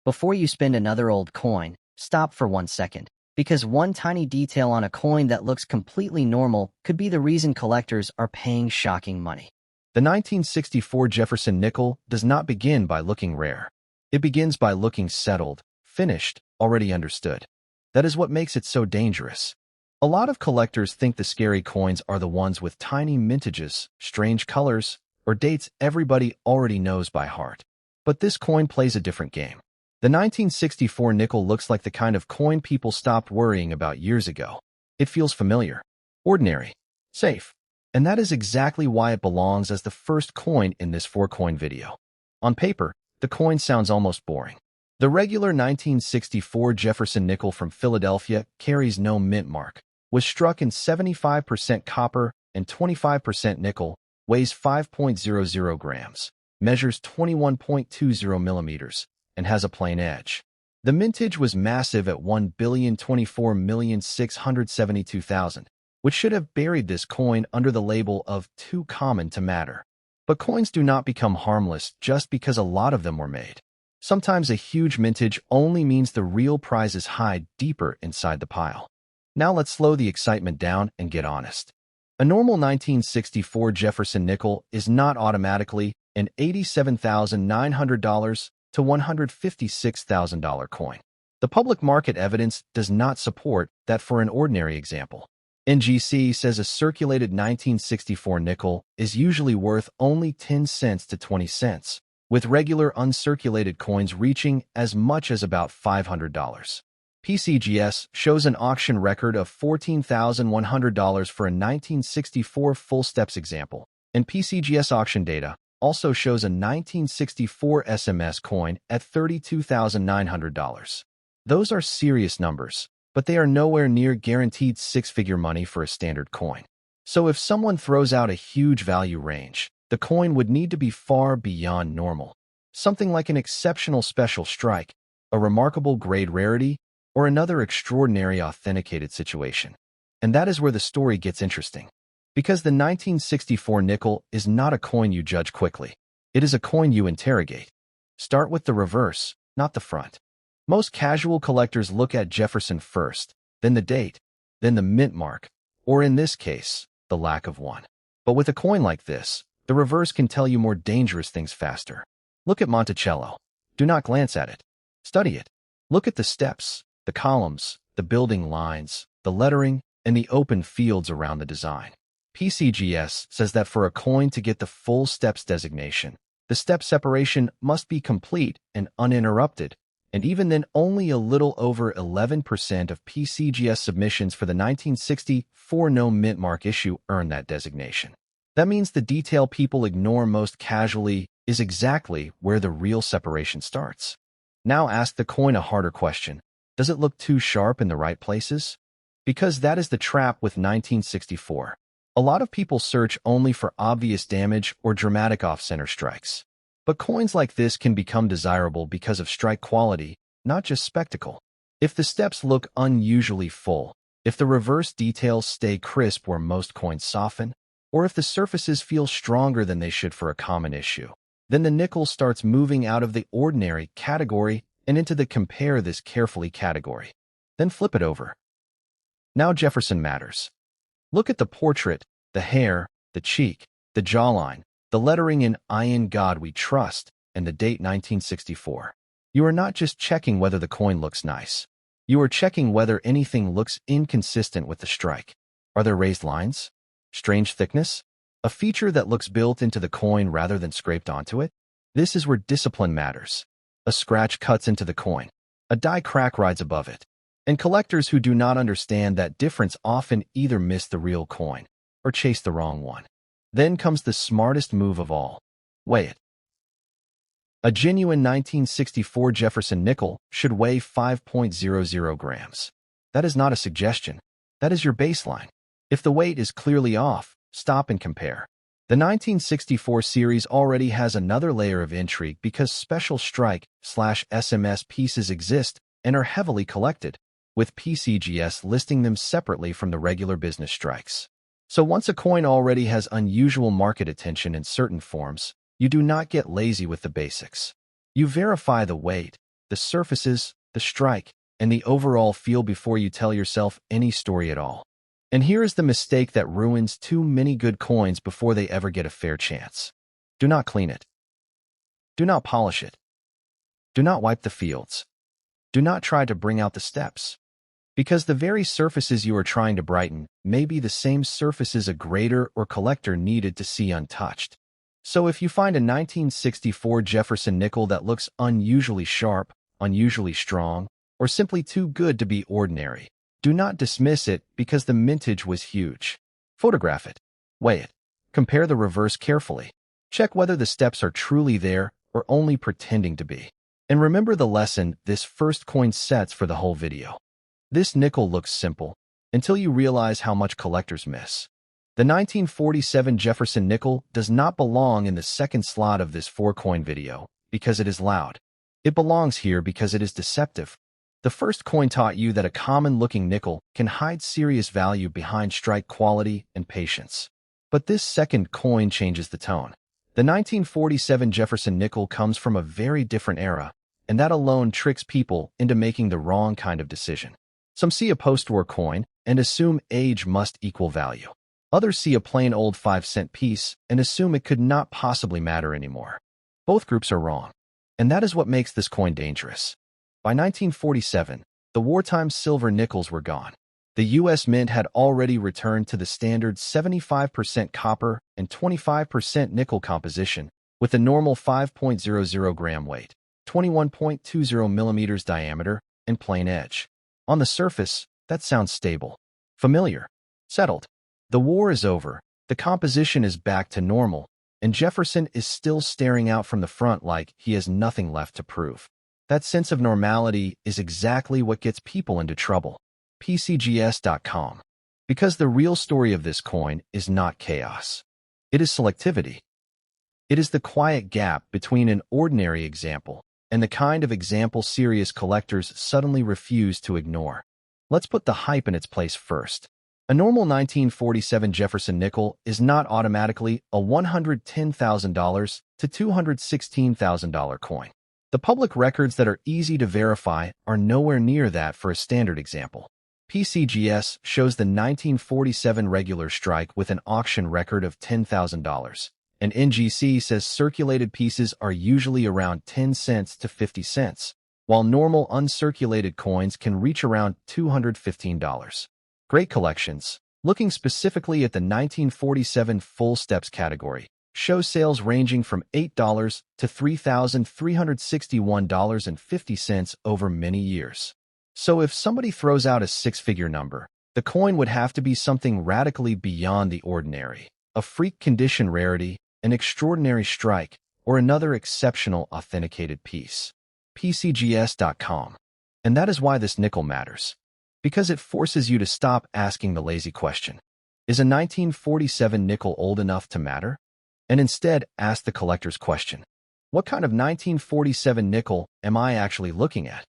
Before you spend another old coin, stop for 1 second, because one tiny detail on a coin that looks completely normal could be the reason collectors are paying shocking money. The 1964 Jefferson nickel does not begin by looking rare. It begins by looking settled, finished, already understood. That is what makes it so dangerous. A lot of collectors think the scary coins are the ones with tiny mintages, strange colors, or dates everybody already knows by heart. But this coin plays a different game. The 1964 nickel looks like the kind of coin people stopped worrying about years ago. It feels familiar, ordinary, safe. And that is exactly why it belongs as the first coin in this 4-coin video. On paper, the coin sounds almost boring. The regular 1964 Jefferson nickel from Philadelphia carries no mint mark, was struck in 75% copper and 25% nickel, weighs 5.00 grams, measures 21.20 millimeters, and has a plain edge. The mintage was massive at 1,024,672,000, which should have buried this coin under the label of too common to matter. But coins do not become harmless just because a lot of them were made. Sometimes a huge mintage only means the real prizes hide deeper inside the pile. Now let's slow the excitement down and get honest. A normal 1964 Jefferson nickel is not automatically an $87,900 to $156,000 coin. The public market evidence does not support that for an ordinary example. NGC says a circulated 1964 nickel is usually worth only 10 cents to 20 cents, with regular uncirculated coins reaching as much as about $500. PCGS shows an auction record of $14,100 for a 1964 full steps example, and PCGS auction data also shows a 1964 SMS coin at $32,900. Those are serious numbers, but they are nowhere near guaranteed six-figure money for a standard coin. So if someone throws out a huge value range, the coin would need to be far beyond normal. Something like an exceptional special strike, a remarkable grade rarity, or another extraordinary authenticated situation. And that is where the story gets interesting. Because the 1964 nickel is not a coin you judge quickly. It is a coin you interrogate. Start with the reverse, not the front. Most casual collectors look at Jefferson first, then the date, then the mint mark, or in this case, the lack of one. But with a coin like this, the reverse can tell you more dangerous things faster. Look at Monticello. Do not glance at it. Study it. Look at the steps, the columns, the building lines, the lettering, and the open fields around the design. PCGS says that for a coin to get the full steps designation, the step separation must be complete and uninterrupted, and even then only a little over 11% of PCGS submissions for the 1964 no mint mark issue earn that designation. That means the detail people ignore most casually is exactly where the real separation starts. Now ask the coin a harder question. Does it look too sharp in the right places? Because that is the trap with 1964. A lot of people search only for obvious damage or dramatic off-center strikes. But coins like this can become desirable because of strike quality, not just spectacle. If the steps look unusually full, if the reverse details stay crisp where most coins soften, or if the surfaces feel stronger than they should for a common issue, then the nickel starts moving out of the ordinary category and into the compare this carefully category. Then flip it over. Now Jefferson matters. Look at the portrait, the hair, the cheek, the jawline, the lettering in "I in God We Trust," and the date 1964. You are not just checking whether the coin looks nice. You are checking whether anything looks inconsistent with the strike. Are there raised lines? Strange thickness? A feature that looks built into the coin rather than scraped onto it? This is where discipline matters. A scratch cuts into the coin. A die crack rides above it. And collectors who do not understand that difference often either miss the real coin or chase the wrong one. Then comes the smartest move of all. Weigh it. A genuine 1964 Jefferson nickel should weigh 5.00 grams. That is not a suggestion. That is your baseline. If the weight is clearly off, stop and compare. The 1964 series already has another layer of intrigue because special strike/SMS pieces exist and are heavily collected, with PCGS listing them separately from the regular business strikes. So once a coin already has unusual market attention in certain forms, you do not get lazy with the basics. You verify the weight, the surfaces, the strike, and the overall feel before you tell yourself any story at all. And here is the mistake that ruins too many good coins before they ever get a fair chance. Do not clean it. Do not polish it. Do not wipe the fields. Do not try to bring out the steps. Because the very surfaces you are trying to brighten may be the same surfaces a grader or collector needed to see untouched. So if you find a 1964 Jefferson nickel that looks unusually sharp, unusually strong, or simply too good to be ordinary, do not dismiss it because the mintage was huge. Photograph it. Weigh it. Compare the reverse carefully. Check whether the steps are truly there or only pretending to be. And remember the lesson this first coin sets for the whole video. This nickel looks simple until you realize how much collectors miss. The 1947 Jefferson nickel does not belong in the second slot of this 4-coin video because it is loud. It belongs here because it is deceptive. The first coin taught you that a common-looking nickel can hide serious value behind strike quality and patience. But this second coin changes the tone. The 1947 Jefferson nickel comes from a very different era, and that alone tricks people into making the wrong kind of decision. Some see a post-war coin and assume age must equal value. Others see a plain old 5-cent piece and assume it could not possibly matter anymore. Both groups are wrong, and that is what makes this coin dangerous. By 1947, the wartime silver nickels were gone. The U.S. Mint had already returned to the standard 75% copper and 25% nickel composition, with a normal 5.00 gram weight, 21.20 millimeters diameter, and plain edge. On the surface, that sounds stable, familiar, settled. The war is over, the composition is back to normal, and Jefferson is still staring out from the front like he has nothing left to prove. That sense of normality is exactly what gets people into trouble. PCGS.com. Because the real story of this coin is not chaos. It is selectivity. It is the quiet gap between an ordinary example and the kind of example serious collectors suddenly refuse to ignore. Let's put the hype in its place first. A normal 1947 Jefferson nickel is not automatically a $110,000 to $216,000 coin. The public records that are easy to verify are nowhere near that for a standard example. PCGS shows the 1947 regular strike with an auction record of $10,000, and NGC says circulated pieces are usually around 10 cents to 50 cents, while normal uncirculated coins can reach around $215. Great collections, looking specifically at the 1947 full steps category, show sales ranging from $8 to $3,361.50 over many years. So if somebody throws out a 6-figure number, the coin would have to be something radically beyond the ordinary, a freak condition rarity, an extraordinary strike, or another exceptional authenticated piece. PCGS.com. And that is why this nickel matters. Because it forces you to stop asking the lazy question, is a 1947 nickel old enough to matter? And instead ask the collector's question, what kind of 1947 nickel am I actually looking at?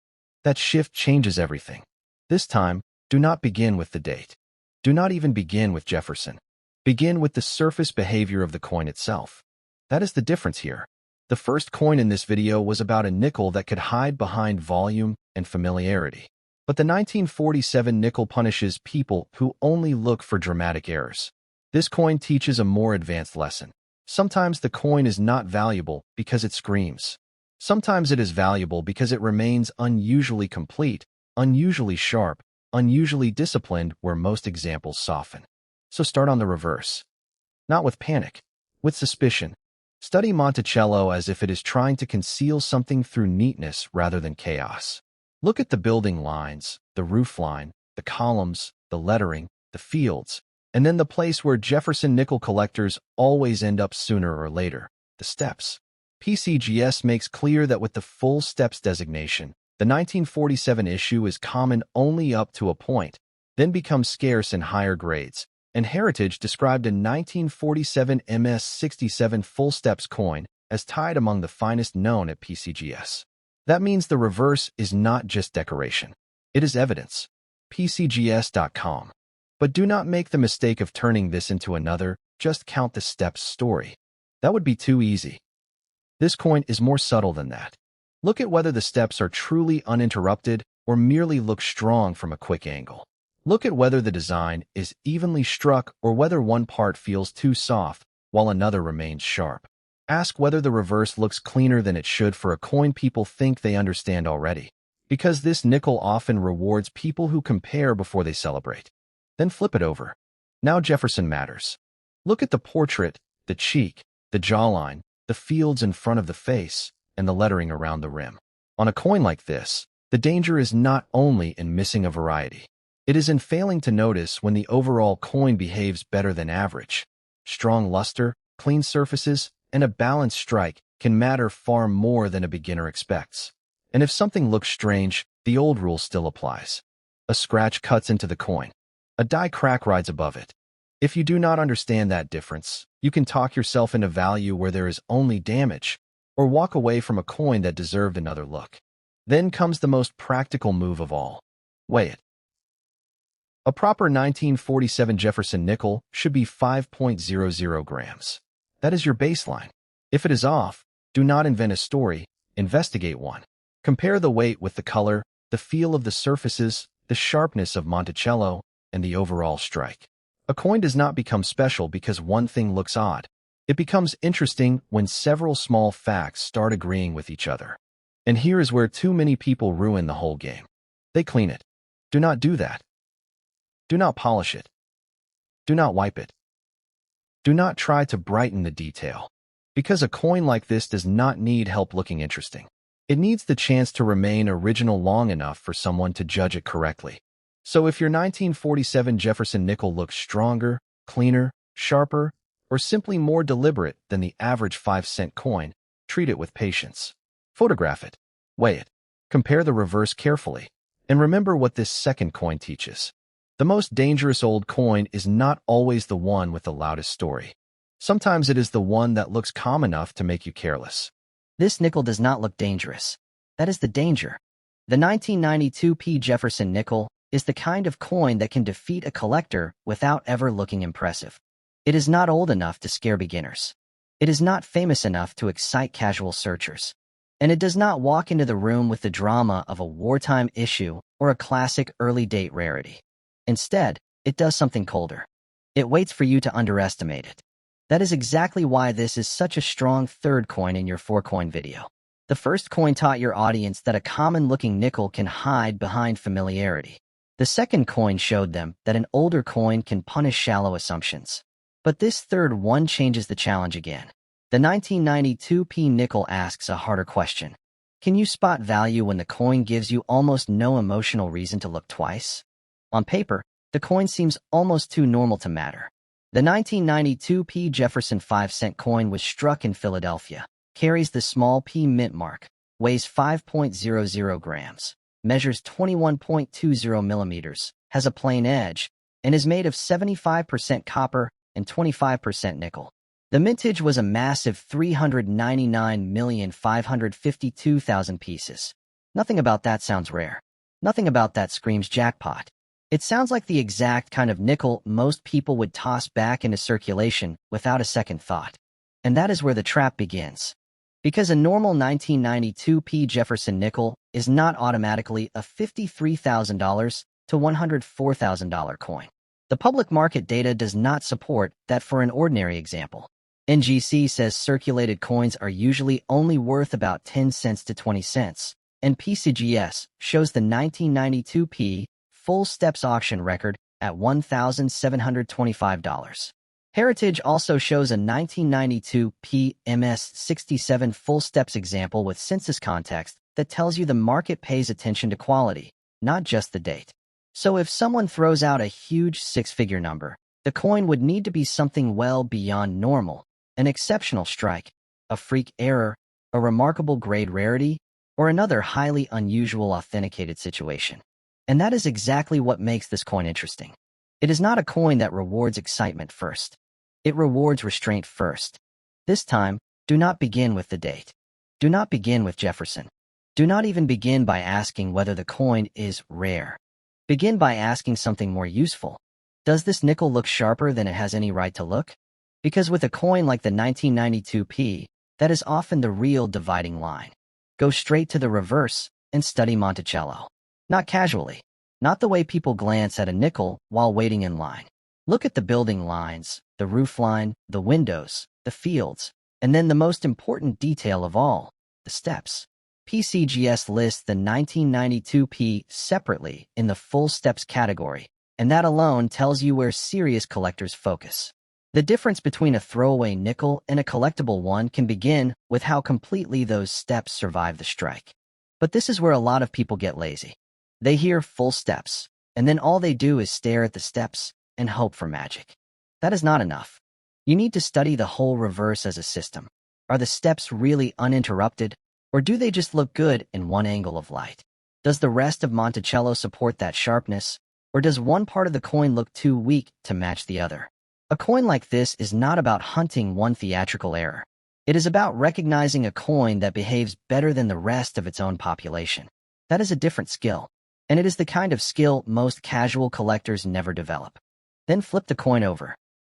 That shift changes everything. This time, do not begin with the date. Do not even begin with Jefferson. Begin with the surface behavior of the coin itself. That is the difference here. The first coin in this video was about a nickel that could hide behind volume and familiarity. But the 1947 nickel punishes people who only look for dramatic errors. This coin teaches a more advanced lesson. Sometimes the coin is not valuable because it screams. Sometimes it is valuable because it remains unusually complete, unusually sharp, unusually disciplined where most examples soften. So start on the reverse. Not with panic, with suspicion. Study Monticello as if it is trying to conceal something through neatness rather than chaos. Look at the building lines, the roof line, the columns, the lettering, the fields, and then the place where Jefferson nickel collectors always end up sooner or later, the steps. PCGS makes clear that with the full steps designation, the 1947 issue is common only up to a point, then becomes scarce in higher grades, and Heritage described a 1947 MS-67 full steps coin as tied among the finest known at PCGS. That means the reverse is not just decoration. It is evidence. PCGS.com. But do not make the mistake of turning this into another just count the steps story. That would be too easy. This coin is more subtle than that. Look at whether the steps are truly uninterrupted or merely look strong from a quick angle. Look at whether the design is evenly struck or whether one part feels too soft while another remains sharp. Ask whether the reverse looks cleaner than it should for a coin people think they understand already, because this nickel often rewards people who compare before they celebrate. Then flip it over. Now Jefferson matters. Look at the portrait, the cheek, the jawline, the fields in front of the face, and the lettering around the rim. On a coin like this, the danger is not only in missing a variety. It is in failing to notice when the overall coin behaves better than average. Strong luster, clean surfaces, and a balanced strike can matter far more than a beginner expects. And if something looks strange, the old rule still applies. A scratch cuts into the coin. A die crack rides above it. If you do not understand that difference, you can talk yourself into value where there is only damage, or walk away from a coin that deserved another look. Then comes the most practical move of all. Weigh it. A proper 1947 Jefferson nickel should be 5.00 grams. That is your baseline. If it is off, do not invent a story, investigate one. Compare the weight with the color, the feel of the surfaces, the sharpness of Monticello, and the overall strike. A coin does not become special because one thing looks odd. It becomes interesting when several small facts start agreeing with each other. And here is where too many people ruin the whole game. They clean it. Do not do that. Do not polish it. Do not wipe it. Do not try to brighten the detail. Because a coin like this does not need help looking interesting. It needs the chance to remain original long enough for someone to judge it correctly. So if your 1947 Jefferson nickel looks stronger, cleaner, sharper, or simply more deliberate than the average 5-cent coin, treat it with patience. Photograph it. Weigh it. Compare the reverse carefully. And remember what this second coin teaches. The most dangerous old coin is not always the one with the loudest story. Sometimes it is the one that looks calm enough to make you careless. This nickel does not look dangerous. That is the danger. The 1992p Jefferson nickel is the kind of coin that can defeat a collector without ever looking impressive. It is not old enough to scare beginners. It is not famous enough to excite casual searchers. And it does not walk into the room with the drama of a wartime issue or a classic early-date rarity. Instead, it does something colder. It waits for you to underestimate it. That is exactly why this is such a strong third coin in your 4-coin video. The first coin taught your audience that a common-looking nickel can hide behind familiarity. The second coin showed them that an older coin can punish shallow assumptions. But this third one changes the challenge again. The 1992p nickel asks a harder question. Can you spot value when the coin gives you almost no emotional reason to look twice? On paper, the coin seems almost too normal to matter. The 1992p Jefferson 5-cent coin was struck in Philadelphia, carries the small p mint mark, weighs 5.00 grams, measures 21.20 millimeters, has a plain edge, and is made of 75% copper and 25% nickel. The mintage was a massive 399,552,000 pieces. Nothing about that sounds rare. Nothing about that screams jackpot. It sounds like the exact kind of nickel most people would toss back into circulation without a second thought. And that is where the trap begins. Because a normal 1992p Jefferson nickel is not automatically a $53,000 to $104,000 coin. The public market data does not support that for an ordinary example. NGC says circulated coins are usually only worth about 10 cents to 20 cents, and PCGS shows the 1992p full steps auction record at $1,725. Heritage also shows a 1992 PMS67 full steps example with census context that tells you the market pays attention to quality, not just the date. So if someone throws out a huge 6-figure number, the coin would need to be something well beyond normal, an exceptional strike, a freak error, a remarkable grade rarity, or another highly unusual authenticated situation. And that is exactly what makes this coin interesting. It is not a coin that rewards excitement first. It rewards restraint first. This time, do not begin with the date. Do not begin with Jefferson. Do not even begin by asking whether the coin is rare. Begin by asking something more useful. Does this nickel look sharper than it has any right to look? Because with a coin like the 1992p, that is often the real dividing line. Go straight to the reverse and study Monticello. Not casually. Not the way people glance at a nickel while waiting in line. Look at the building lines, the roof line, the windows, the fields, and then the most important detail of all, the steps. PCGS lists the 1992P separately in the full steps category, and that alone tells you where serious collectors focus. The difference between a throwaway nickel and a collectible one can begin with how completely those steps survive the strike. But this is where a lot of people get lazy. They hear full steps, and then all they do is stare at the steps and hope for magic. That is not enough. You need to study the whole reverse as a system. Are the steps really uninterrupted, or do they just look good in one angle of light? Does the rest of Monticello support that sharpness, or does one part of the coin look too weak to match the other? A coin like this is not about hunting one theatrical error. It is about recognizing a coin that behaves better than the rest of its own population. That is a different skill, and it is the kind of skill most casual collectors never develop. Then flip the coin over.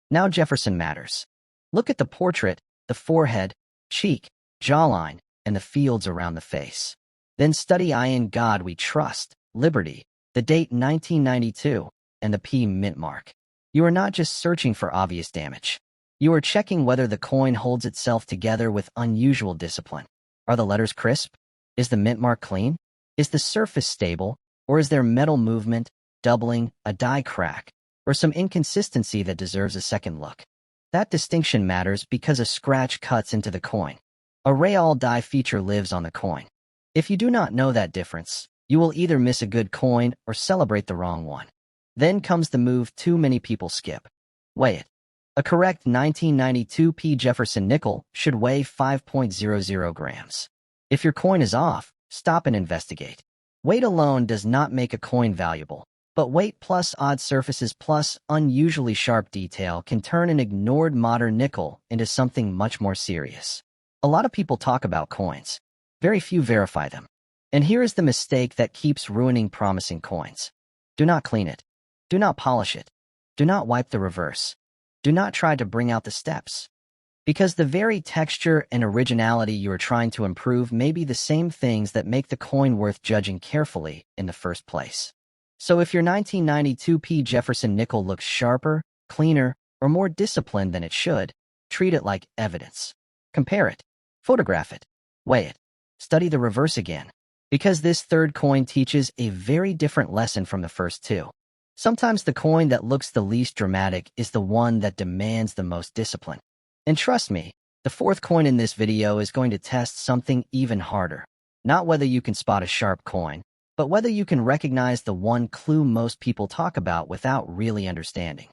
Now Jefferson matters. Look at the portrait, the forehead, cheek, jawline, and the fields around the face. Then study I in God We Trust, Liberty, the date 1992, and the P mint mark. You are not just searching for obvious damage. You are checking whether the coin holds itself together with unusual discipline. Are the letters crisp? Is the mint mark clean? Is the surface stable, or is there metal movement, doubling, a die crack, or some inconsistency that deserves a second look? That distinction matters because a scratch cuts into the coin. A real die feature lives on the coin. If you do not know that difference, you will either miss a good coin or celebrate the wrong one. Then comes the move too many people skip. Weigh it. A correct 1992P Jefferson nickel should weigh 5.00 grams. If your coin is off, stop and investigate. Weight alone does not make a coin valuable, but weight plus odd surfaces plus unusually sharp detail can turn an ignored modern nickel into something much more serious. A lot of people talk about coins. Very few verify them. And here is the mistake that keeps ruining promising coins. Do not clean it. Do not polish it. Do not wipe the reverse. Do not try to bring out the steps. Because the very texture and originality you are trying to improve may be the same things that make the coin worth judging carefully in the first place. So if your 1992P Jefferson nickel looks sharper, cleaner, or more disciplined than it should, treat it like evidence. Compare it. Photograph it. Weigh it. Study the reverse again. Because this third coin teaches a very different lesson from the first two. Sometimes the coin that looks the least dramatic is the one that demands the most discipline. And trust me, the fourth coin in this video is going to test something even harder. Not whether you can spot a sharp coin, but whether you can recognize the one clue most people talk about without really understanding.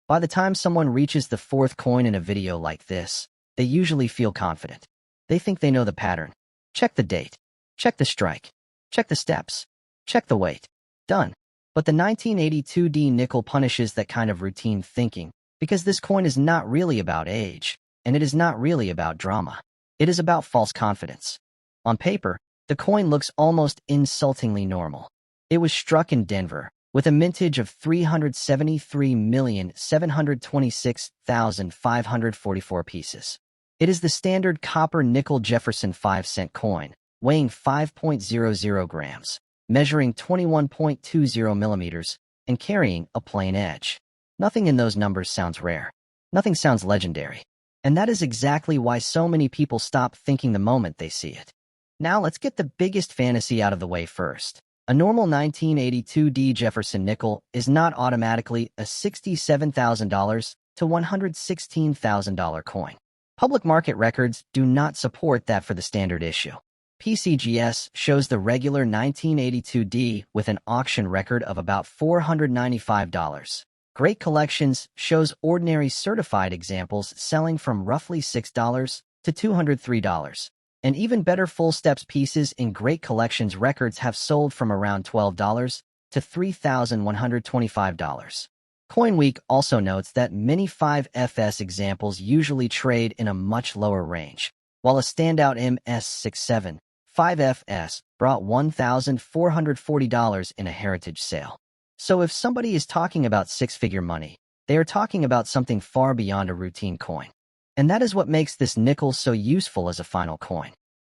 By the time someone reaches the fourth coin in a video like this, they usually feel confident. They think they know the pattern. Check the date. Check the strike. Check the steps. Check the weight. Done. But the 1982D nickel punishes that kind of routine thinking because this coin is not really about age, and it is not really about drama. It is about false confidence. On paper, the coin looks almost insultingly normal. It was struck in Denver with a mintage of 373,726,544 pieces. It is the standard copper-nickel Jefferson 5-cent coin, weighing 5.00 grams. Measuring 21.20 millimeters, and carrying a plain edge. Nothing in those numbers sounds rare. Nothing sounds legendary. And that is exactly why so many people stop thinking the moment they see it. Now let's get the biggest fantasy out of the way first. A normal 1982D Jefferson nickel is not automatically a $67,000 to $116,000 coin. Public market records do not support that for the standard issue. PCGS shows the regular 1982D with an auction record of about $495. Great Collections shows ordinary certified examples selling from roughly $6 to $203. And even better full steps pieces in Great Collections records have sold from around $12 to $3,125. CoinWeek also notes that many 5FS examples usually trade in a much lower range, while a standout MS67 5FS brought $1,440 in a heritage sale. So if somebody is talking about six-figure money, they are talking about something far beyond a routine coin. And that is what makes this nickel so useful as a final coin.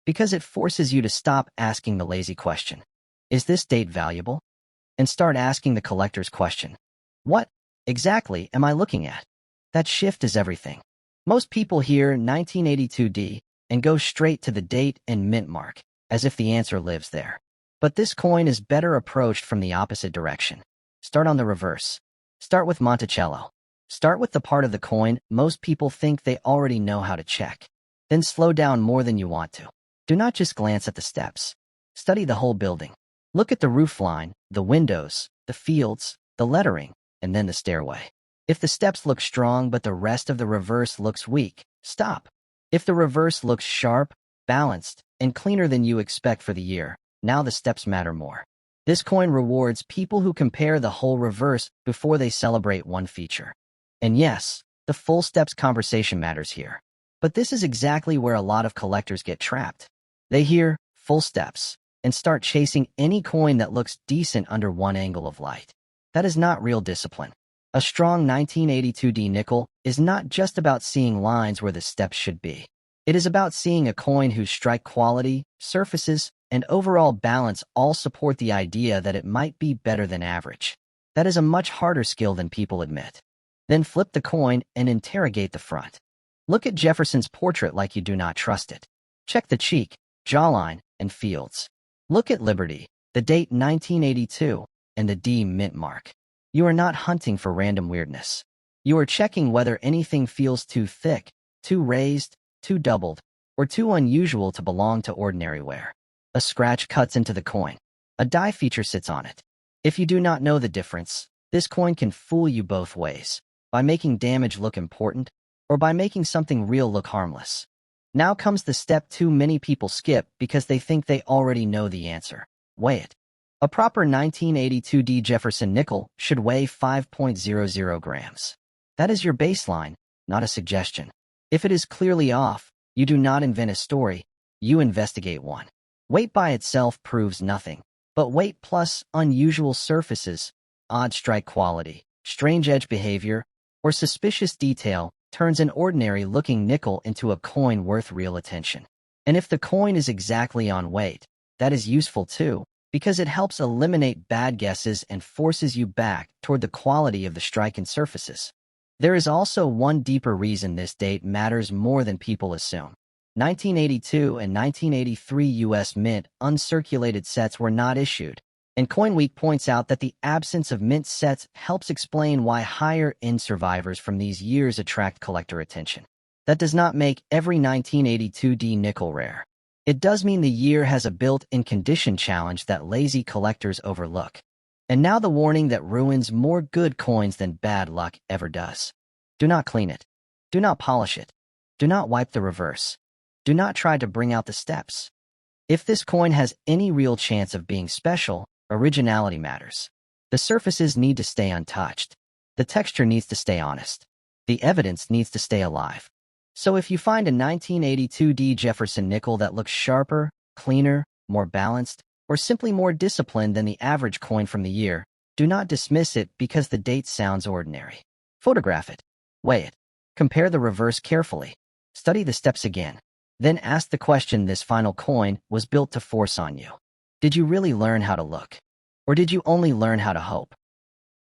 Because it forces you to stop asking the lazy question, is this date valuable? And start asking the collector's question, what exactly am I looking at? That shift is everything. Most people hear 1982D and go straight to the date and mint mark, as if the answer lives there. But this coin is better approached from the opposite direction. Start on the reverse. Start with Monticello. Start with the part of the coin most people think they already know how to check. Then slow down more than you want to. Do not just glance at the steps. Study the whole building. Look at the roofline, the windows, the fields, the lettering, and then the stairway. If the steps look strong but the rest of the reverse looks weak, stop. If the reverse looks sharp, balanced, and cleaner than you expect for the year, now the steps matter more. This coin rewards people who compare the whole reverse before they celebrate one feature. And yes, the full steps conversation matters here. But this is exactly where a lot of collectors get trapped. They hear full steps and start chasing any coin that looks decent under one angle of light. That is not real discipline. A strong 1982D nickel is not just about seeing lines where the steps should be. It is about seeing a coin whose strike quality, surfaces, and overall balance all support the idea that it might be better than average. That is a much harder skill than people admit. Then flip the coin and interrogate the front. Look at Jefferson's portrait like you do not trust it. Check the cheek, jawline, and fields. Look at Liberty, the date 1982, and the D mint mark. You are not hunting for random weirdness. You are checking whether anything feels too thick, too raised, too doubled, or too unusual to belong to ordinary wear. A scratch cuts into the coin. A die feature sits on it. If you do not know the difference, this coin can fool you both ways, by making damage look important, or by making something real look harmless. Now comes the step too many people skip because they think they already know the answer. Weigh it. A proper 1982D Jefferson nickel should weigh 5.00 grams. That is your baseline, not a suggestion. If it is clearly off, you do not invent a story, you investigate one. Weight by itself proves nothing, but weight plus unusual surfaces, odd strike quality, strange edge behavior, or suspicious detail turns an ordinary-looking nickel into a coin worth real attention. And if the coin is exactly on weight, that is useful too, because it helps eliminate bad guesses and forces you back toward the quality of the strike and surfaces. There is also one deeper reason this date matters more than people assume. 1982 and 1983 U.S. Mint uncirculated sets were not issued, and CoinWeek points out that the absence of mint sets helps explain why higher-end survivors from these years attract collector attention. That does not make every 1982D nickel rare. It does mean the year has a built-in condition challenge that lazy collectors overlook. And now the warning that ruins more good coins than bad luck ever does. Do not clean it. Do not polish it. Do not wipe the reverse. Do not try to bring out the steps. If this coin has any real chance of being special, originality matters. The surfaces need to stay untouched. The texture needs to stay honest. The evidence needs to stay alive. So if you find a 1982D Jefferson nickel that looks sharper, cleaner, more balanced, or simply more disciplined than the average coin from the year, do not dismiss it because the date sounds ordinary. Photograph it. Weigh it. Compare the reverse carefully. Study the steps again. Then ask the question this final coin was built to force on you. Did you really learn how to look? Or did you only learn how to hope?